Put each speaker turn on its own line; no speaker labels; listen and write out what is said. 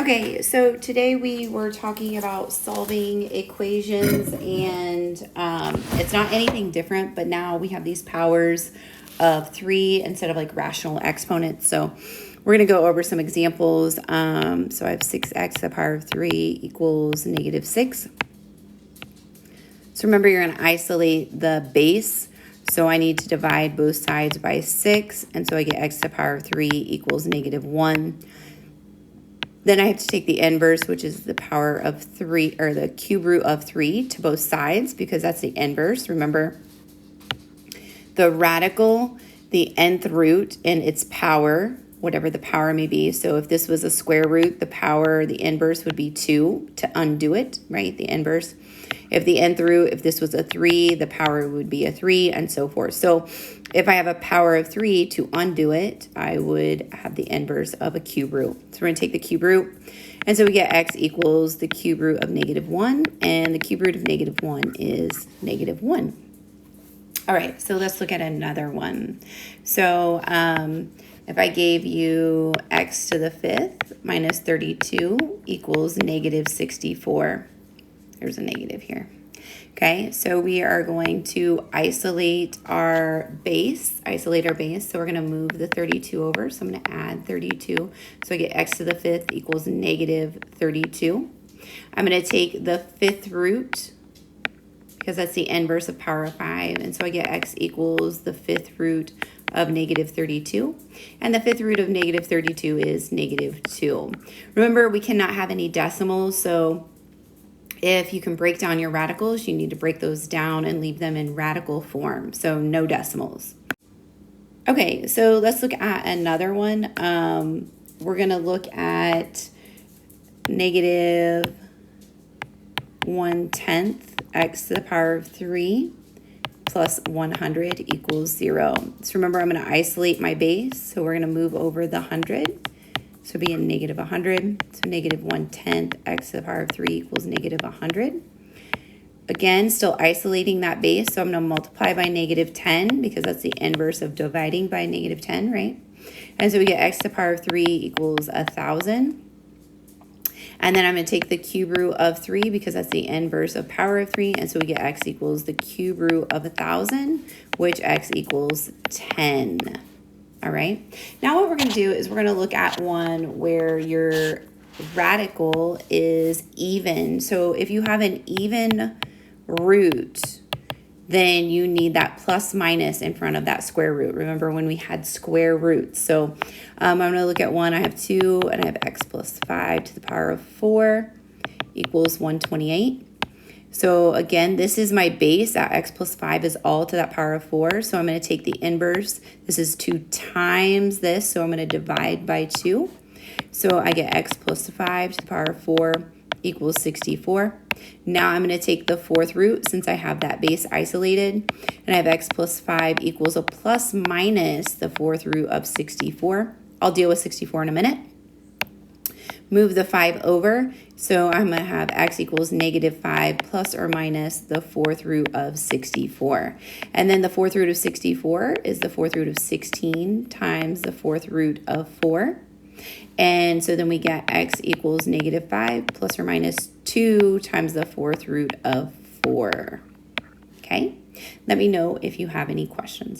Okay, so today we were talking about solving equations, and it's not anything different, but now we have these powers of 3 instead of like rational exponents. So we're going to go over some examples. So I have 6x to the power of 3 equals negative 6. So remember, you're going to isolate the base. So I need to divide both sides by 6, and so I get x to the power of 3 equals negative 1. Then I have to take the inverse, which is the power of 3, or the cube root of 3 to both sides, because that's the inverse. Remember, the radical, the nth root, and its power, whatever the power may be. So if this was a square root, the power, the inverse would be 2 to undo it, right? The inverse. If the nth root, if this was a 3, the power would be a 3, and so forth. So if I have a power of 3 to undo it, I would have the inverse of a cube root. So we're going to take the cube root. And so we get x equals the cube root of negative 1. And the cube root of negative 1 is negative 1. All right, so let's look at another one. So if I gave you x to the 5th minus 32 equals negative 64. There's a negative here. Okay, so we are going to isolate our base. So we're going to move the 32 over. So I'm going to add 32. So I get x to the 5th equals negative 32. I'm going to take the 5th root, because that's the inverse of power of 5. And so I get x equals the 5th root of negative 32. And the 5th root of negative 32 is negative 2. Remember, we cannot have any decimals, so if you can break down your radicals, you need to break those down and leave them in radical form, so no decimals. Okay, so let's look at another one. We're going to look at negative 1/10 x to the power of 3 plus 100 equals 0. So remember, I'm going to isolate my base, so we're going to move over the 100. So it'd be a negative 100. So negative 1/10 x to the power of 3 equals negative 100. Again, still isolating that base. So I'm going to multiply by negative 10, because that's the inverse of dividing by negative 10, right? And so we get x to the power of 3 equals 1,000. And then I'm going to take the cube root of 3, because that's the inverse of power of 3. And so we get x equals the cube root of 1,000, which x equals 10. All right, now what we're going to do is we're going to look at one where your radical is even. So if you have an even root, then you need that plus minus in front of that square root. Remember when we had square roots. So I'm going to look at one. I have 2, and I have x plus 5 to the power of 4 equals 128. So again, this is my base. That x plus 5 is all to that power of 4. So I'm going to take the inverse. This is 2 times this, so I'm going to divide by 2. So I get x plus 5 to the power of 4 equals 64. Now I'm going to take the 4th root, since I have that base isolated, and I have x plus 5 equals a plus minus the 4th root of 64. I'll deal with 64 in a minute. Move the 5 over, so I'm going to have x equals negative 5 plus or minus the 4th root of 64. And then the 4th root of 64 is the 4th root of 16 times the 4th root of 4. And so then we get x equals negative 5 plus or minus 2 times the 4th root of 4. Okay? Let me know if you have any questions.